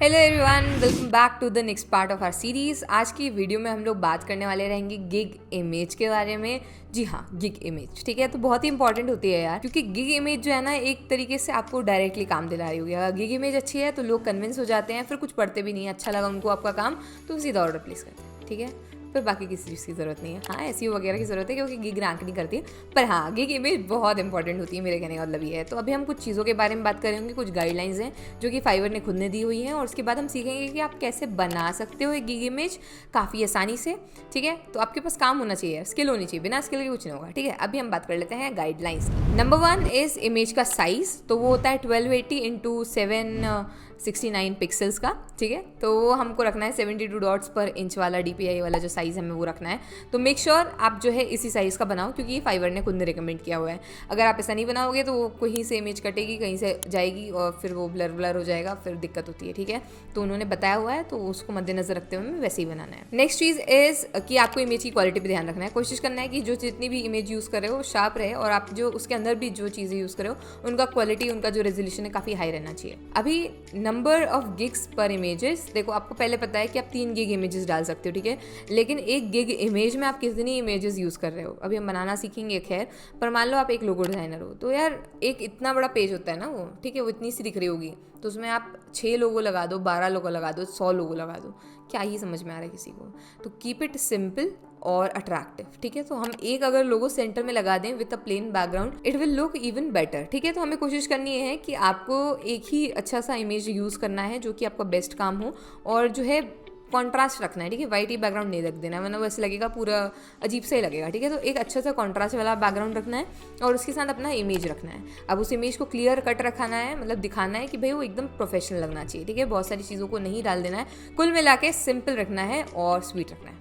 Hello everyone, welcome back to the next part of our series. आज की video में हम लोग बात करने वाले रहेंगे गिग इमेज के बारे में। जी हाँ, गिग इमेज, ठीक है। तो बहुत ही इंपॉर्टेंट होती है यार, क्योंकि गिग इमेज जो है ना, एक तरीके से आपको डायरेक्टली काम दिला रही होगी। अगर गिग इमेज अच्छी है तो लोग कन्विंस हो जाते हैं, फिर कुछ पढ़ते भी नहीं है। अच्छा लगा उनको आपका काम तो सीधा ऑर्डर प्लेस करते हैं, ठीक है। फिर बाकी किसी चीज़ की ज़रूरत नहीं है। हाँ, एसईओ वगैरह की ज़रूरत है क्योंकि गिग रैंक नहीं करती, पर हाँ, गिग इमेज बहुत इंपॉर्टेंट होती है, मेरे कहने का मतलब ये है। तो अभी हम कुछ चीज़ों के बारे में बात करेंगे, कुछ गाइडलाइंस हैं जो कि फाइवर ने खुद ने दी हुई हैं, और उसके बाद हम सीखेंगे कि आप कैसे बना सकते हो एक गिग इमेज काफ़ी आसानी से, ठीक है। तो आपके पास काम होना चाहिए, स्किल होनी चाहिए, बिना स्किल के कुछ नहीं होगा, ठीक है। अभी हम बात कर लेते हैं गाइडलाइंस की। नंबर 1 इज इमेज का साइज़। तो वो होता है 1280 इंटू 769 पिक्सल्स का, ठीक है। तो वो हमको रखना है 72 डॉट्स पर इंच वाला DPI वाला जो साइज़ हमें वो रखना है। तो मेक श्योर आप जो है इसी साइज़ का बनाओ, क्योंकि ये फाइवर ने खुद ने रिकमेंड किया हुआ है। अगर आप ऐसा नहीं बनाओगे तो वो कहीं से इमेज कटेगी, कहीं से जाएगी और फिर वो ब्लर ब्लर हो जाएगा, फिर दिक्कत होती है, ठीक है। तो उन्होंने बताया हुआ है, तो उसको मद्देनजर रखते हुए हमें वैसे ही बनाना है। नेक्स्ट चीज़ इज़ कि आपको इमेज की क्वालिटी पर ध्यान रखना है। कोशिश करना है कि जो जितनी भी इमेज यूज़ कर रहे हो शार्प रहे, और आप जो उसके अंदर भी जो चीज़ें यूज़ कर रहे हो उनका क्वालिटी, उनका जो रेजोल्यूशन है काफ़ी हाई रहना चाहिए। अभी नंबर ऑफ गिग्स पर इमेजेस, देखो आपको पहले पता है कि आप 3 गिग इमेजेस डाल सकते हो, ठीक है। लेकिन एक गिग इमेज में आप कितनी इमेजेस यूज़ कर रहे हो अभी हम बनाना सीखेंगे, खैर। पर मान लो आप एक लोगो डिज़ाइनर हो, तो यार एक इतना बड़ा पेज होता है ना वो, ठीक है, वो इतनी सी दिख रही होगी, तो उसमें आप 6 लोगो लगा दो, 12 लोगो लगा दो, 100 लोगो लगा दो, क्या ही समझ में आ रहा है किसी को। तो कीप इट सिंपल और अट्रैक्टिव, ठीक है। तो हम एक अगर लोगो सेंटर में लगा दें with a plain background, it will look even better, ठीक है। तो हमें कोशिश करनी है कि आपको एक ही अच्छा सा इमेज यूज़ करना है जो कि आपका बेस्ट काम हो, और जो है कॉन्ट्रास्ट रखना है, ठीक है। वाइट ही बैकग्राउंड नहीं रख देना है, वरना वैसे लगेगा पूरा अजीब सा ही लगेगा, ठीक है। तो एक अच्छा सा कॉन्ट्रास्ट वाला बैकग्राउंड रखना है, और उसके साथ अपना इमेज रखना है। अब उस इमेज को क्लियर कट रखाना है, मतलब दिखाना है कि भाई वो एकदम प्रोफेशनल लगना चाहिए, ठीक है। बहुत सारी चीज़ों को नहीं डाल देना है, कुल मिला के सिंपल रखना है और स्वीट रखना है।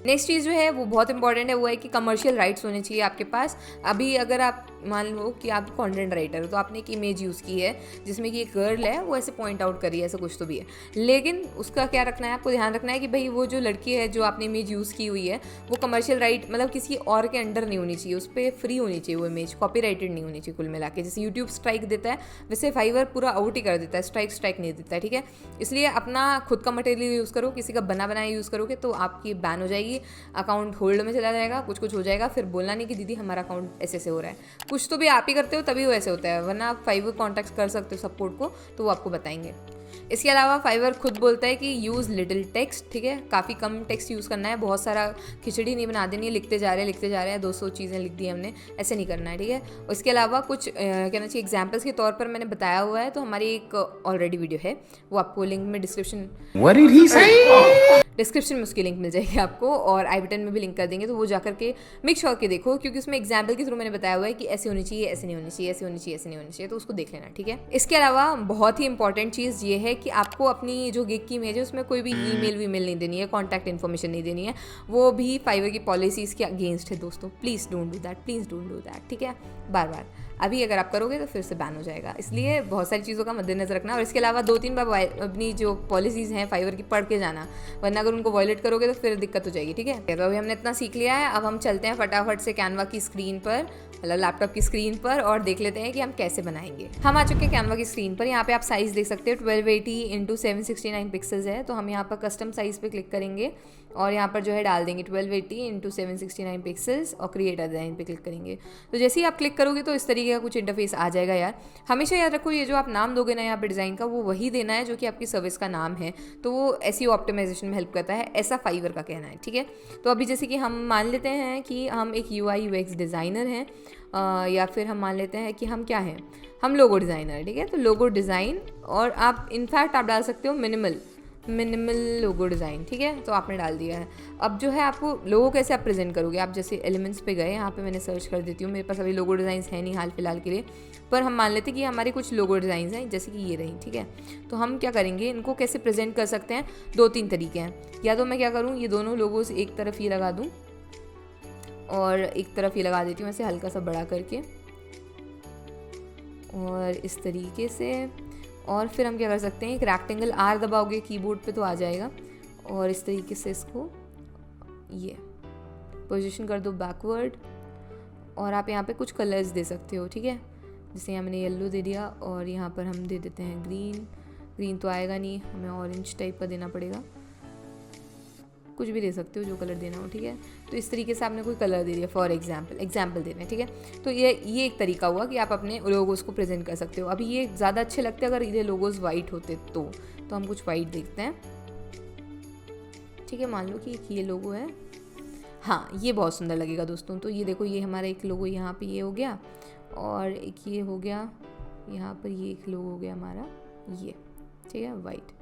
नेक्स्ट चीज़ जो है वो बहुत इंपॉर्टेंट है, वो है कि कमर्शियल राइट्स होने चाहिए आपके पास। अभी अगर आप मान लो कि आप कंटेंट राइटर हो, तो आपने एक इमेज यूज़ की है जिसमें कि एक गर्ल है, वो ऐसे पॉइंट आउट कर रही है, ऐसा कुछ तो भी है। लेकिन उसका क्या रखना है, आपको ध्यान रखना है कि भाई वो जो लड़की है जो आपने इमेज यूज़ की हुई है, वो कमर्शियल राइट मतलब किसी और के अंडर नहीं होनी चाहिए, उस पर फ्री होनी चाहिए वो इमेज, कॉपीराइटेड नहीं होनी चाहिए। कुल मिला के जैसे यूट्यूब स्ट्राइक देता है, वैसे फाइवर पूरा आउट ही कर देता है, स्ट्राइक नहीं देता है, ठीक है। इसलिए अपना खुद का मटेरियल यूज़ करो, किसी का बना बनाया यूज़ करोगे तो आपकी बैन हो जाएगी, अकाउंट होल्ड में चला जाएगा, कुछ हो जाएगा। फिर बोलना नहीं कि दीदी हमारा अकाउंट ऐसे से हो रहा है, कुछ तो भी आप ही करते हो तभी वो ऐसे होता है, वरना आप फाइवर कॉन्टैक्ट कर सकते हो सपोर्ट को, तो वो आपको बताएंगे। इसके अलावा फाइवर खुद बोलता है कि यूज़ लिटिल टेक्स्ट, ठीक है। काफ़ी कम टेक्स्ट यूज़ करना है, बहुत सारा खिचड़ी नहीं बना देनी है, लिखते जा रहे हैं 200 चीज़ें लिख दी हमने, ऐसे नहीं करना है, ठीक है। उसके अलावा कुछ कहना चाहिए एग्जाम्पल्स के तौर पर मैंने बताया हुआ है, तो हमारी एक ऑलरेडी वीडियो है, वो आपको लिंक में डिस्क्रिप्शन में उसकी लिंक मिल जाएगी आपको, और आई बटन में भी लिंक कर देंगे, तो वो जाकर के मेक श्योर के देखो, क्योंकि उसमें एग्जाम्पल के थ्रू मैंने बताया हुआ है कि ऐसे होनी चाहिए, ऐसे नहीं होनी चाहिए, ऐसे होनी चाहिए, ऐसे नहीं होनी चाहिए, तो उसको देख लेना, ठीक है। इसके अलावा बहुत ही इंपॉर्टेंट चीज़ ये है कि आपको अपनी जो गिग की इमेज है उसमें कोई भी ईमेल वीमेल नहीं देनी है, कॉन्टैक्ट इन्फॉर्मेशन नहीं देनी है, वो भी फाइवर की पॉलिसीज़ के अगेंस्ट है दोस्तों। प्लीज़ डोंट डू दैट, ठीक है। बार बार अभी अगर आप करोगे तो फिर से बैन हो जाएगा, इसलिए बहुत सारी चीज़ों का मद्देनजर रखना। और इसके अलावा 2-3 बार अपनी जो पॉलिसीज़ हैं फाइवर की पढ़ के जाना, वरना अगर उनको वॉयलेट करोगे तो फिर दिक्कत हो जाएगी, ठीक है। तो अभी हमने इतना सीख लिया है, अब हम चलते हैं फटाफट से कैनवा की स्क्रीन पर, मतलब लैपटॉप की स्क्रीन पर, और देख लेते हैं कि हम कैसे बनाएंगे। हम आ चुके हैं कैनवा की स्क्रीन पर। यहाँ पे आप साइज़ देख सकते हो 1280 इंटू 769 पिक्सल्स है। तो हम यहाँ पर कस्टम साइज़ पे क्लिक करेंगे, और यहाँ पर जो है डाल देंगे 1280 इंटू 769 पिक्सल्स, और क्रिएट अ डिज़ाइन पे क्लिक करेंगे। तो जैसे ही आप क्लिक करोगे तो इस तरीके का कुछ इंटरफेस आ जाएगा यार। हमेशा याद रखो, ये जो आप नाम दोगे ना यहाँ पे डिज़ाइन का, वो वही देना है जो कि आपकी सर्विस का नाम है, तो वो एसईओ ऑप्टिमाइजेशन में हेल्प करता है, ऐसा फाइवर का कहना है, ठीक है। तो अभी जैसे कि हम मान लेते हैं कि हम एक UI UX डिज़ाइनर हैं, या फिर हम मान लेते हैं कि हम क्या हैं, हम लोगो डिज़ाइनर है, ठीक है। तो लोगो डिज़ाइन, और आप इनफैक्ट आप डाल सकते हो मिनिमल लोगो डिज़ाइन, ठीक है। तो आपने डाल दिया है। अब जो है आपको लोगो कैसे आप प्रेजेंट करोगे, आप जैसे एलिमेंट्स पे गए, यहाँ पे मैंने सर्च कर देती हूँ, मेरे पास अभी लोगो डिज़ाइंस हैं नहीं हाल फिलहाल के लिए, पर हम मान लेते हैं कि हमारे कुछ लोगो डिज़ाइंस हैं, जैसे कि ये रही, ठीक है। तो हम क्या करेंगे, इनको कैसे प्रेजेंट कर सकते हैं, 2-3 तरीके हैं। या तो मैं क्या करूँ, ये दोनों लोगोस एक तरफ ये लगा दूँ, और एक तरफ ये लगा देती हूँ ऐसे हल्का सा बड़ा करके, और इस तरीके से। और फिर हम क्या कर सकते हैं, एक रेक्टेंगल R दबाओगे कीबोर्ड पे तो आ जाएगा, और इस तरीके से इसको ये पोजीशन कर दो बैकवर्ड, और आप यहाँ पे कुछ कलर्स दे सकते हो, ठीक है। जैसे यहाँ मैंने येलो दे दिया, और यहाँ पर हम दे देते हैं ग्रीन, ग्रीन तो आएगा नहीं, हमें ऑरेंज टाइप का देना पड़ेगा, कुछ भी दे सकते हो जो कलर देना हो, ठीक है। तो इस तरीके से आपने कोई कलर दे दिया, फॉर एग्जाम्पल दे रहे हैं, ठीक है। तो ये एक तरीका हुआ कि आप अपने लोगोज को प्रेजेंट कर सकते हो। अभी ये ज़्यादा अच्छे लगते हैं अगर ये लोगोज वाइट होते तो हम कुछ वाइट देखते हैं, ठीक है। मान लो कि एक ये लोगो है, हाँ ये बहुत सुंदर लगेगा दोस्तों। तो ये देखो, ये हमारा एक लोगो यहाँ पे ये हो गया, और एक ये हो गया यहाँ पर, ये एक लोगो हो गया हमारा ये, ठीक है, वाइट।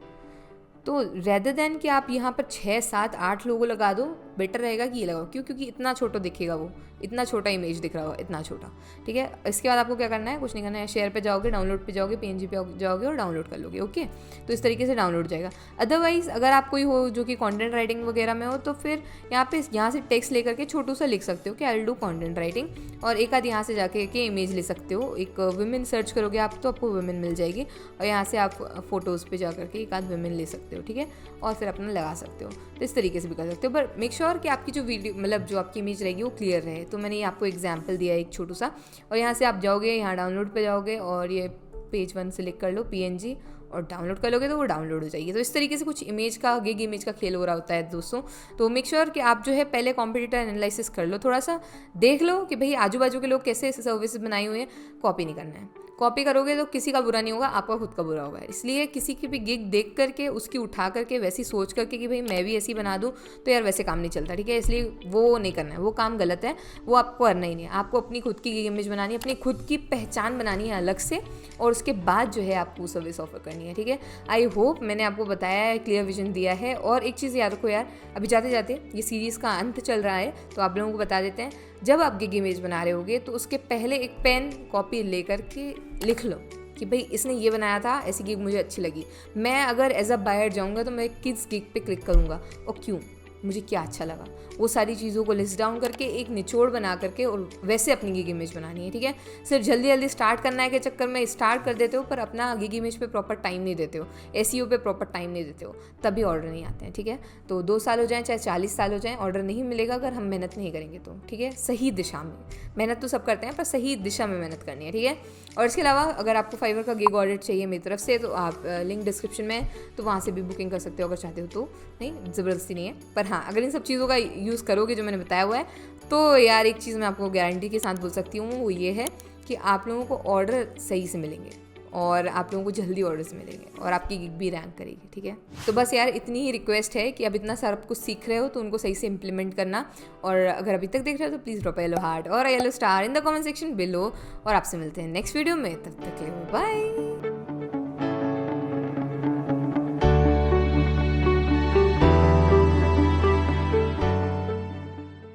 तो रेदर देन कि आप यहाँ पर 6, 7, 8 लोगो लगा दो, बेटर रहेगा कि ये लगाओ। क्यों? क्योंकि इतना छोटा दिखेगा, वो इतना छोटा इमेज दिख रहा होगा, इतना छोटा, ठीक है। इसके बाद आपको क्या करना है, कुछ नहीं करना है, शेयर पे जाओगे, डाउनलोड पे जाओगे, PNG पे जाओगे और डाउनलोड कर लोगे, ओके। तो इस तरीके से डाउनलोड जाएगा। अदरवाइज अगर आप कोई हो जो कि कंटेंट राइटिंग वगैरह में हो, तो फिर यहाँ से टेक्स्ट लेकर के छोटू सा लिख सकते हो कि I will do content writing, और एक आध यहाँ से जाके के इमेज ले सकते हो। एक वुमेन सर्च करोगे आप तो आपको वुमेन मिल जाएगी, और यहाँ से आप फोटोज़ पे जा करके एक आध वुमेन ले सकते हो, ठीक है, और फिर अपना लगा सकते हो। तो इस तरीके से भी कर सकते हो, पर मेक श्योर कि आपकी जो वीडियो मतलब जो आपकी इमेज रहेगी वो क्लियर रहे। तो मैंने आपको एग्जांपल दिया है एक छोटू सा, और यहाँ से आप जाओगे, यहाँ डाउनलोड पे जाओगे और ये पेज 1 सेलेक्ट कर लो PNG और डाउनलोड कर लोगे तो वो डाउनलोड हो जाएगी। तो इस तरीके से कुछ इमेज का, गिग इमेज का खेल हो रहा होता है दोस्तों। तो मेक श्योर कि आप जो है पहले कॉम्पिटिटर एनालिसिस कर लो, थोड़ा सा देख लो कि भाई आजू बाजू के लोग कैसे सर्विसेज बनाई हुई हैं। कॉपी नहीं करना है, कॉपी करोगे तो किसी का बुरा नहीं होगा, आपका खुद का बुरा होगा। इसलिए किसी की भी गिग देख करके उसकी उठा करके वैसी सोच करके कि भाई मैं भी ऐसी बना दूं, तो यार वैसे काम नहीं चलता, ठीक है। इसलिए वो नहीं करना है, वो काम गलत है, वो आपको करना ही नहीं है। आपको अपनी खुद की गिग इमेज बनानी है, अपनी खुद की पहचान बनानी है अलग से, और उसके बाद जो है आपको सर्विस ऑफर करनी है, ठीक है। आई होप मैंने आपको बताया है, क्लियर विजन दिया है। और एक चीज़ याद रखो यार, अभी जाते जाते ये सीरीज़ का अंत चल रहा है, तो आप लोगों को बता देते हैं, जब आप गिग इमेज बना रहे होगे तो उसके पहले एक पेन कॉपी लेकर के लिख लो कि भाई इसने ये बनाया था, ऐसी गिग मुझे अच्छी लगी। मैं अगर एज अ बायर जाऊँगा तो मैं किस गिग पे क्लिक करूँगा और क्यों, मुझे क्या अच्छा लगा, वो सारी चीज़ों को लिस्ट डाउन करके एक निचोड़ बना करके और वैसे अपनी गिग इमेज बनानी है, ठीक है। सिर्फ जल्दी जल्दी स्टार्ट करना है के चक्कर में स्टार्ट कर देते हो, पर अपना गिग इमेज पे प्रॉपर टाइम नहीं देते हो, SEO पे प्रॉपर टाइम नहीं देते हो, तभी ऑर्डर नहीं आते हैं, ठीक है। तो 2 साल हो जाएँ चाहे 40 साल हो जाएँ, ऑर्डर नहीं मिलेगा अगर हम मेहनत नहीं करेंगे तो, ठीक है। सही दिशा में मेहनत तो सब करते हैं, पर सही दिशा में मेहनत करनी है, ठीक है। और इसके अलावा अगर आपको फाइवर का गिग ऑडिट चाहिए मेरी तरफ से, तो आप लिंक डिस्क्रिप्शन में है, तो वहाँ से भी बुकिंग कर सकते हो अगर चाहते हो तो। नहीं, ज़बरदस्ती नहीं है, पर हाँ अगर इन सब चीज़ों का यूज़ करोगे जो मैंने बताया हुआ है, तो यार एक चीज़ मैं आपको गारंटी के साथ बोल सकती हूँ, वो ये है कि आप लोगों को ऑर्डर सही से मिलेंगे, और आप लोगों को जल्दी ऑर्डर्स मिलेंगे, और आपकी गिग भी रैंक करेगी, ठीक है। तो बस यार इतनी ही रिक्वेस्ट है कि अब इतना सारा कुछ सीख रहे हो तो उनको सही से इंप्लीमेंट करना, और अगर अभी तक देख रहे हो तो प्लीज़ ड्रॉप येलो हार्ट और yellow star in the comment section below, और आपसे मिलते हैं नेक्स्ट वीडियो में। तब तक के लिए बाय।